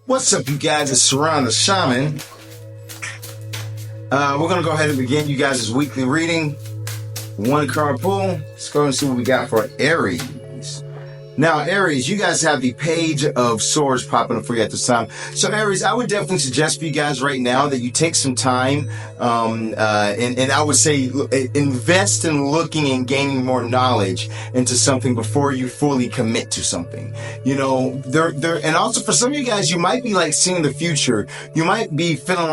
What's up, you guys? It's Saran the Shaman. We're going to go ahead and begin you guys' weekly reading. One card pull. Let's go and see what we got for Aries. Now, Aries, you guys have the Page of Swords popping up for you at this time. So, Aries, I would definitely suggest for you guys right now that you take some time, and I would say invest in looking and gaining more knowledge into something before you fully commit to something. You know, and also for some of you guys, you might be like seeing the future. You might be feeling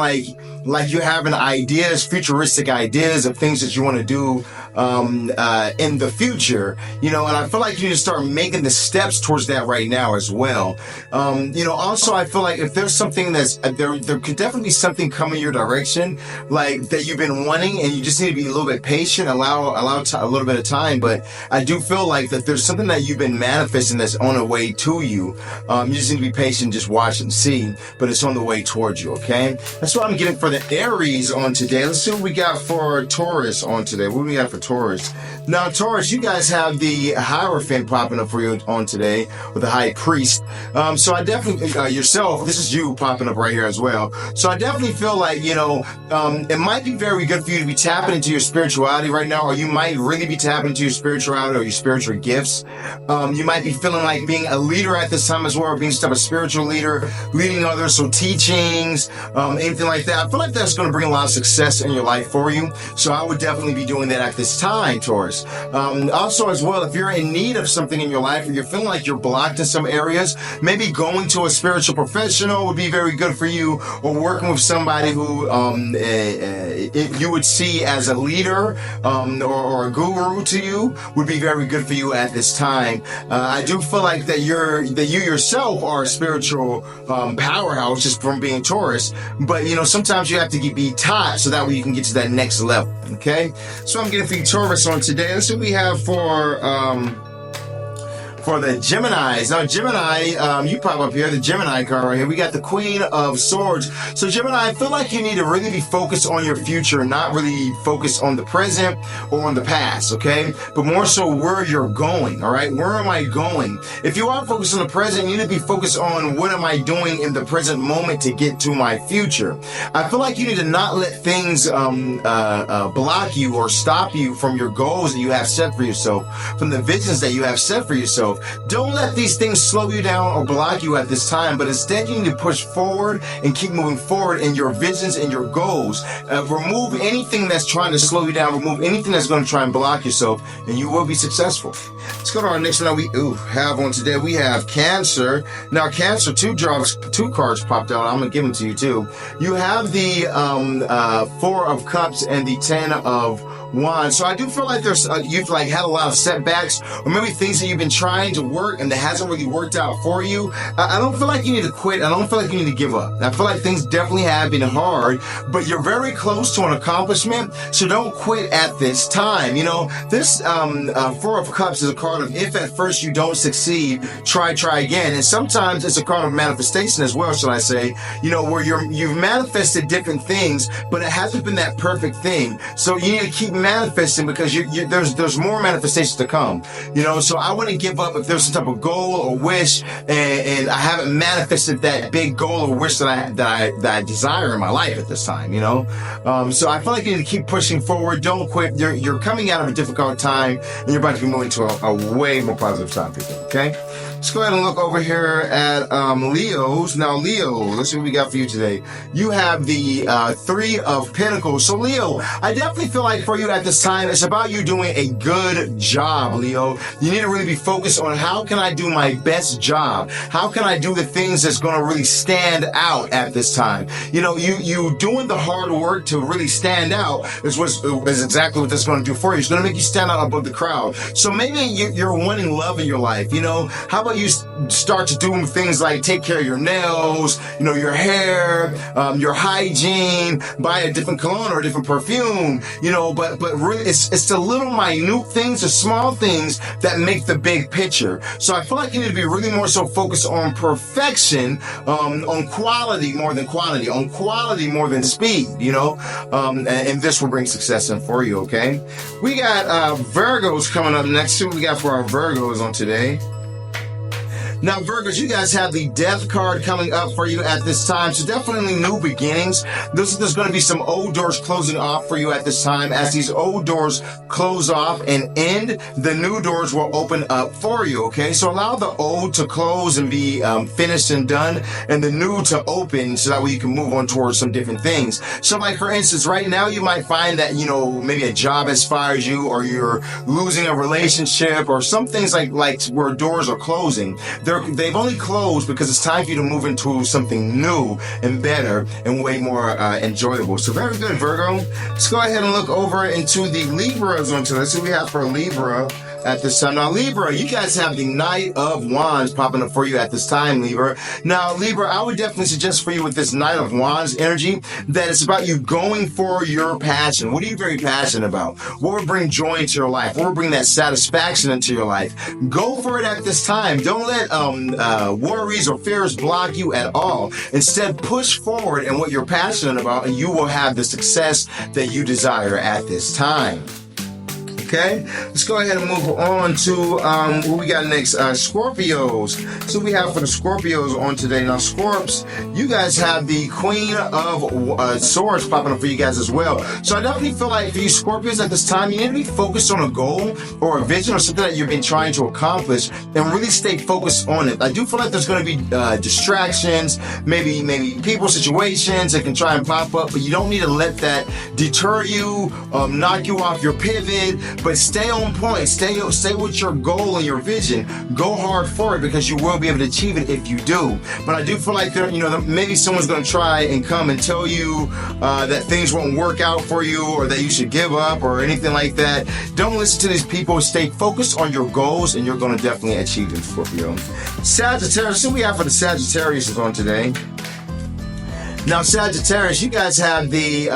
like you're having ideas, futuristic ideas of things that you want to do in the future, you know, and I feel like you need to start making the steps towards that right now as well. You know, also I feel like if there's something that's there could definitely be something coming your direction, like that you've been wanting, and you just need to be a little bit patient, allow a little bit of time. But I do feel like that there's something that you've been manifesting that's on the way to you. You just need to be patient, just watch and see, but it's on the way towards you. Okay, that's what I'm getting for the Aries on today. Let's see what we got for Taurus on today. What do we got for Taurus? Now, Taurus, you guys have the Hierophant popping up for you on today with the High Priest. So I definitely, yourself, this is you popping up right here as well. So I definitely feel like, you know, it might be very good for you to be tapping into your spirituality right now, or you might really be tapping into your spirituality or your spiritual gifts. You might be feeling like being a leader at this time as well, or being some type of spiritual leader, leading others, so teachings, anything like that. I feel like that's going to bring a lot of success in your life for you. So I would definitely be doing that at this time, Taurus. Also as well, if you're in need of something in your life, or you're feeling like you're blocked in some areas, maybe going to a spiritual professional would be very good for you, or working with somebody who you would see as a leader or a guru to you would be very good for you at this time. I do feel like that you yourself are a spiritual powerhouse just from being Taurus, but you know, sometimes you have to be taught so that way you can get to that next level. Okay, so I'm getting for you Taurus on today. Let's see what we have for the Geminis. Now, Gemini, you pop up here, the Gemini card right here. We got the Queen of Swords. So, Gemini, I feel like you need to really be focused on your future, not really focused on the present or on the past, okay? But more so where you're going, all right? Where am I going? If you are focused on the present, you need to be focused on what am I doing in the present moment to get to my future. I feel like you need to not let things block you or stop you from your goals that you have set for yourself, from the visions that you have set for yourself. Don't let these things slow you down or block you at this time, but instead you need to push forward and keep moving forward in your visions and your goals. Remove anything that's trying to slow you down, remove anything that's going to try and block yourself, and you will be successful. Let's go to our next one we have on today. We have Cancer. Now, Cancer, two cards popped out. I'm going to give them to you too. You have the Four of Cups and the Ten of Wands. So I do feel like you've like had a lot of setbacks, or maybe things that you've been trying to work and that hasn't really worked out for you. I don't feel like you need to quit. I don't feel like you need to give up. I feel like things definitely have been hard, but you're very close to an accomplishment. So don't quit at this time. You know, this Four of Cups is a card of if at first you don't succeed, try again. And sometimes it's a card of manifestation as well, should I say, you know, where you've manifested different things, but it hasn't been that perfect thing. So you need to keep manifesting, because there's more manifestations to come, you know. So I wouldn't give up if there's some type of goal or wish and I haven't manifested that big goal or wish that I desire in my life at this time, you know. So I feel like you need to keep pushing forward. Don't quit. You're coming out of a difficult time, and you're about to be moving to a way more positive time, people. Okay, let's go ahead and look over here at Leos. Now, Leo, let's see what we got for you today. You have the Three of Pentacles. So, Leo, I definitely feel like for you at this time, it's about you doing a good job, Leo. You need to really be focused on how can I do my best job? How can I do the things that's going to really stand out at this time? You know, you doing the hard work to really stand out is exactly what that's going to do for you. It's going to make you stand out above the crowd. So maybe you're wanting love in your life, you know. How about you start to do things like take care of your nails, you know, your hair, your hygiene, buy a different cologne or a different perfume, you know, but really it's the little minute things, the small things that make the big picture. So I feel like you need to be really more so focused on perfection, on quality more than quantity, on quality more than speed, you know, and this will bring success in for you. Okay, we got Virgos coming up next. See what we got for our Virgos on today. Now, Virgos, you guys have the Death card coming up for you at this time. So definitely new beginnings. There's going to be some old doors closing off for you at this time. As these old doors close off and end, the new doors will open up for you, okay? So allow the old to close and be finished and done, and the new to open, so that way you can move on towards some different things. So like, for instance, right now you might find that, maybe a job has fired you, or you're losing a relationship, or some things like where doors are closing. They've only closed because it's time for you to move into something new and better and way more enjoyable. So very good, Virgo. Let's go ahead and look over into the Libra zone today. Let's see what we have for Libra at this time. Now, Libra, you guys have the Knight of Wands popping up for you at this time, Libra. Now, Libra, I would definitely suggest for you with this Knight of Wands energy that it's about you going for your passion. What are you very passionate about? What would bring joy into your life? What would bring that satisfaction into your life? Go for it at this time. Don't let worries or fears block you at all. Instead, push forward in what you're passionate about, and you will have the success that you desire at this time. Okay, let's go ahead and move on to what we got next. Scorpios. So we have for the Scorpios on today. Now, Scorps, you guys have the Queen of Swords popping up for you guys as well. So I definitely feel like for you Scorpios at this time, you need to be focused on a goal or a vision or something that you've been trying to accomplish, and really stay focused on it. I do feel like there's going to be distractions, maybe people, situations that can try and pop up, but you don't need to let that deter you, knock you off your pivot. But stay on point, stay with your goal and your vision. Go hard for it, because you will be able to achieve it if you do. But I do feel like maybe someone's going to try and come and tell you that things won't work out for you, or that you should give up, or anything like that. Don't listen to these people. Stay focused on your goals, and you're going to definitely achieve them, Scorpio. Sagittarius, so we have for the Sagittarius on today. Now, Sagittarius, you guys have the,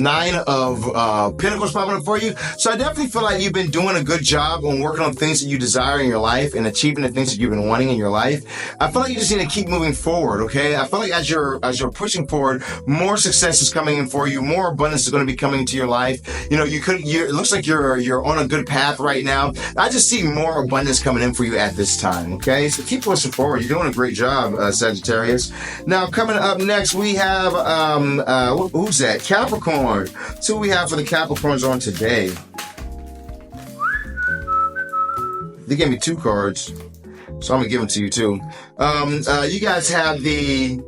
Nine of Pentacles popping up for you. So I definitely feel like you've been doing a good job on working on things that you desire in your life and achieving the things that you've been wanting in your life. I feel like you just need to keep moving forward, okay? I feel like as you're pushing forward, more success is coming in for you, more abundance is going to be coming into your life. It looks like you're on a good path right now. I just see more abundance coming in for you at this time, okay? So keep pushing forward. You're doing a great job, Sagittarius. Now, coming up next, we have, who's that? Capricorn. So we have for the Capricorns on today. They gave me two cards, so I'm going to give them to you too. You guys have the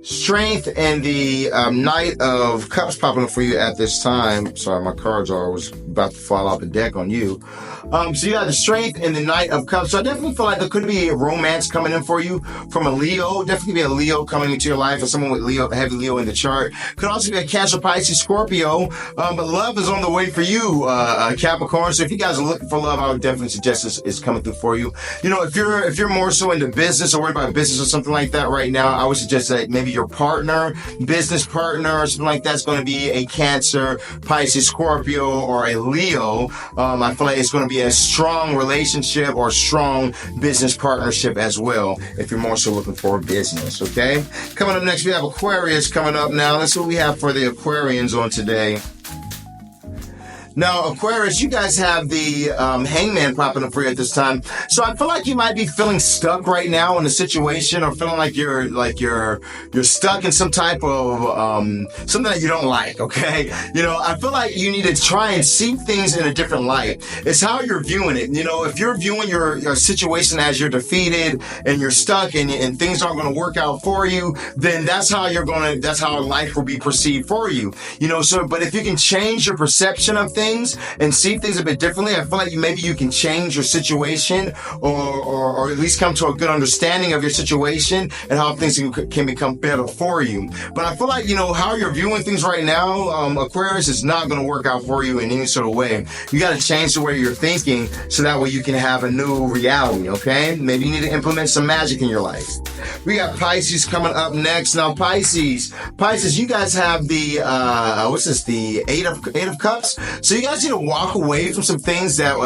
Strength and the Knight of Cups popping up for you at this time. Sorry, my cards was about to fall off the deck on you. So you have the Strength and the Knight of Cups. So I definitely feel like there could be a romance coming in for you from a Leo. Definitely be a Leo coming into your life, or someone with heavy Leo in the chart. Could also be a Cancer, Pisces, Scorpio. But love is on the way for you, Capricorn. So if you guys are looking for love, I would definitely suggest it's coming through for you. If you're more so into business or worried about business or something like that right now, I would suggest that maybe your partner, business partner, or something like that's going to be a Cancer, Pisces, Scorpio, or a Leo. I feel like it's going to be a strong relationship or strong business partnership as well, if you're more so looking for business, okay? Coming up next, we have Aquarius coming up now. Let's see what we have for the Aquarians on today. Now, Aquarius, you guys have the Hangman popping up for you at this time. So I feel like you might be feeling stuck right now in a situation, or feeling like you're stuck in some type of something that you don't like, okay? I feel like you need to try and see things in a different light. It's how you're viewing it. If you're viewing your situation as you're defeated and you're stuck and things aren't going to work out for you, then that's how life will be perceived for you. But if you can change your perception of things and see things a bit differently, I feel like maybe you can change your situation, or at least come to a good understanding of your situation and how things can become better for you. But I feel like, how you're viewing things right now, Aquarius, is not going to work out for you in any sort of way. You got to change the way you're thinking, so that way you can have a new reality, okay? Maybe you need to implement some magic in your life. We got Pisces coming up next. Now, Pisces, you guys have the, the Eight of Cups. So you guys need to walk away from some things that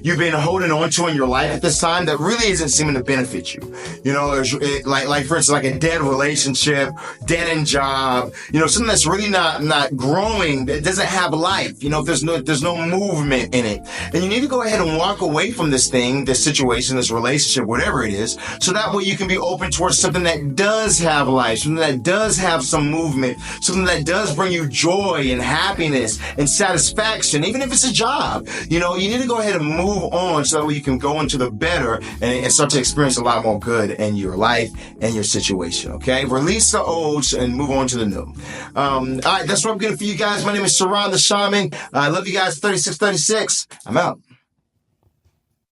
you've been holding on to in your life at this time that really isn't seeming to benefit you. You know, like for instance, like a dead relationship, dead end job, you know, something that's really not growing, that doesn't have life. You know, there's no movement in it. And you need to go ahead and walk away from this thing, this situation, this relationship, whatever it is, so that way you can be open towards something that does have life, something that does have some movement, something that does bring you joy and happiness and satisfaction, even if it's a job. You know, you need to go ahead and move on so that way you can go into the better and start to experience a lot more good in your life and your situation, okay? Release the old and move on to the new. All right, that's what I'm getting for you guys. My name is Sharon the Shaman. I love you guys. 3636. I'm out.